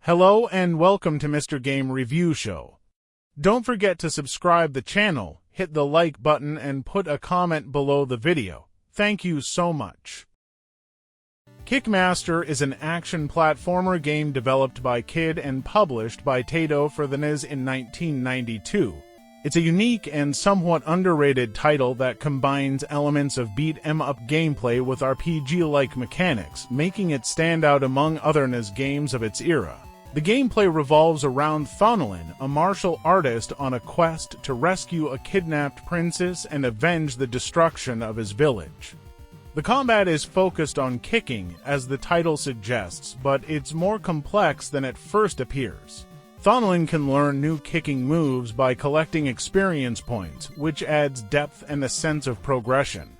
Hello and welcome to Mr.Game Review Show. Don't forget to subscribe the channel, hit the like button and put a comment below the video. Thank you so much. Kickmaster is an action platformer game developed by Kid and published by Taito for the NES in 1992. It's a unique and somewhat underrated title that combines elements of beat-em-up gameplay with RPG-like mechanics, making it stand out among other NES games of its era. The gameplay revolves around Tsuano, a martial artist on a quest to rescue a kidnapped princess and avenge the destruction of his village. The combat is focused on kicking, as the title suggests, but it's more complex than it first appears. Tsuano can learn new kicking moves by collecting experience points, which adds depth and a sense of progression.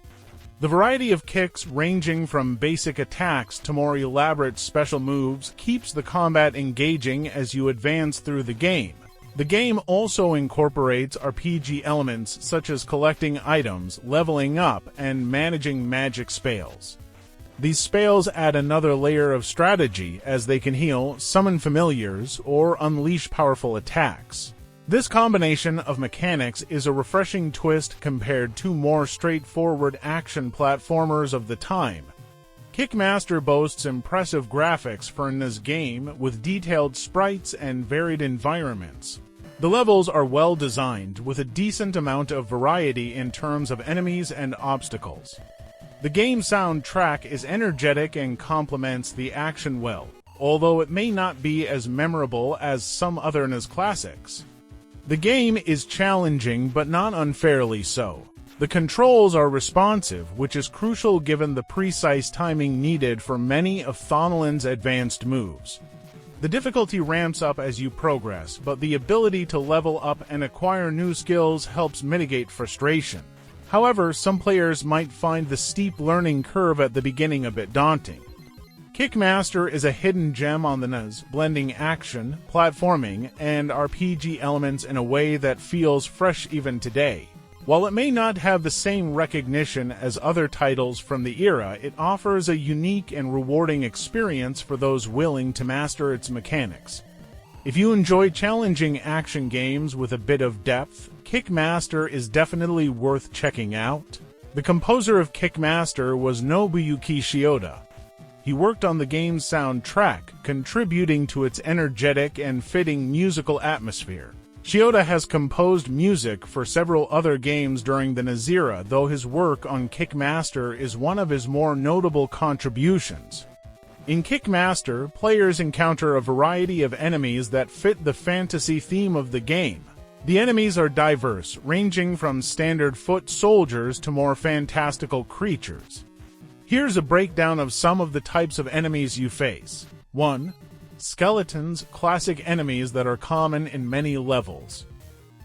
The variety of kicks, ranging from basic attacks to more elaborate special moves, keeps the combat engaging as you advance through the game. The game also incorporates RPG elements such as collecting items, leveling up, and managing magic spells. These spells add another layer of strategy as they can heal, summon familiars, or unleash powerful attacks. This combination of mechanics is a refreshing twist compared to more straightforward action platformers of the time. Kickmaster boasts impressive graphics for a NES game with detailed sprites and varied environments. The levels are well designed, with a decent amount of variety in terms of enemies and obstacles. The game's soundtrack is energetic and complements the action well, although it may not be as memorable as some other NES classics. The game is challenging, but not unfairly so. The controls are responsive, which is crucial given the precise timing needed for many of Tsuano's advanced moves. The difficulty ramps up as you progress, but the ability to level up and acquire new skills helps mitigate frustration. However, some players might find the steep learning curve at the beginning a bit daunting. Kickmaster is a hidden gem on the NES, blending action, platforming, and RPG elements in a way that feels fresh even today. While it may not have the same recognition as other titles from the era, it offers a unique and rewarding experience for those willing to master its mechanics. If you enjoy challenging action games with a bit of depth, Kickmaster is definitely worth checking out. The composer of Kickmaster was Nobuyuki Shioda. He worked on the game's soundtrack, contributing to its energetic and fitting musical atmosphere. Shioda has composed music for several other games during the NES era, though his work on Kickmaster is one of his more notable contributions. In Kickmaster, players encounter a variety of enemies that fit the fantasy theme of the game. The enemies are diverse, ranging from standard foot soldiers to more fantastical creatures. Here's a breakdown of some of the types of enemies you face. 1. Skeletons, classic enemies that are common in many levels.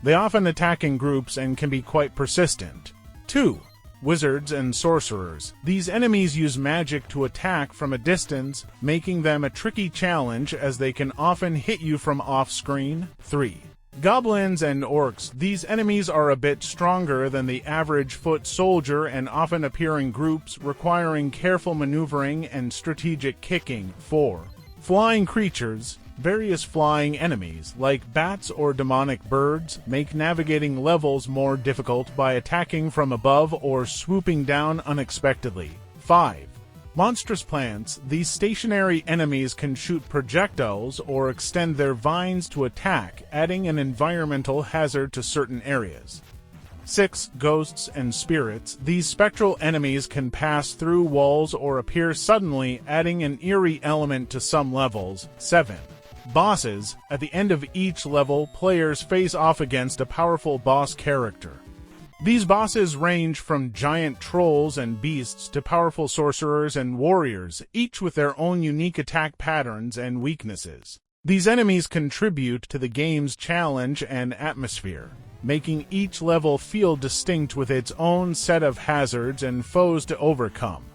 They often attack in groups and can be quite persistent. 2. Wizards and sorcerers. These enemies use magic to attack from a distance, making them a tricky challenge as they can often hit you from off-screen. 3. Goblins and orcs. These enemies are a bit stronger than the average foot soldier and often appear in groups, requiring careful maneuvering and strategic kicking. 4. Flying creatures. Various flying enemies, like bats or demonic birds, make navigating levels more difficult by attacking from above or swooping down unexpectedly. 5. Monstrous plants. These stationary enemies can shoot projectiles or extend their vines to attack, adding an environmental hazard to certain areas. 6. Ghosts and spirits. These spectral enemies can pass through walls or appear suddenly, adding an eerie element to some levels. 7. Bosses. At the end of each level, players face off against a powerful boss character. These bosses range from giant trolls and beasts to powerful sorcerers and warriors, each with their own unique attack patterns and weaknesses. These enemies contribute to the game's challenge and atmosphere, making each level feel distinct with its own set of hazards and foes to overcome.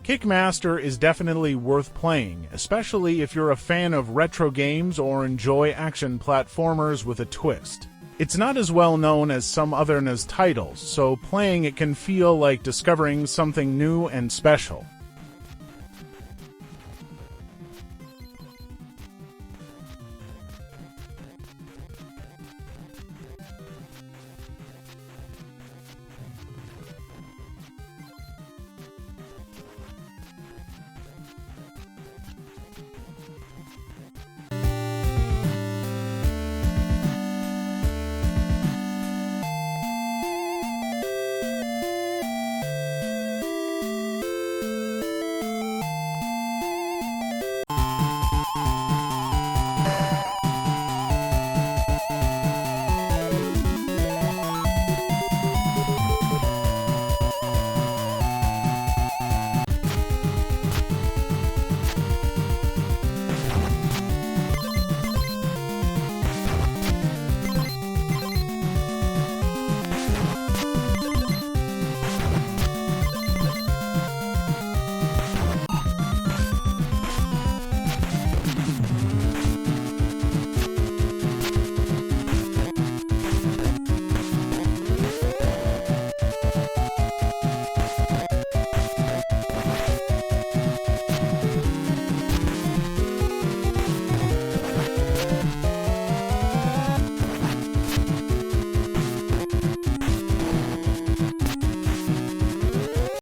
Kickmaster is definitely worth playing, especially if you're a fan of retro games or enjoy action platformers with a twist. It's not as well known as some other NES titles, so playing it can feel like discovering something new and special.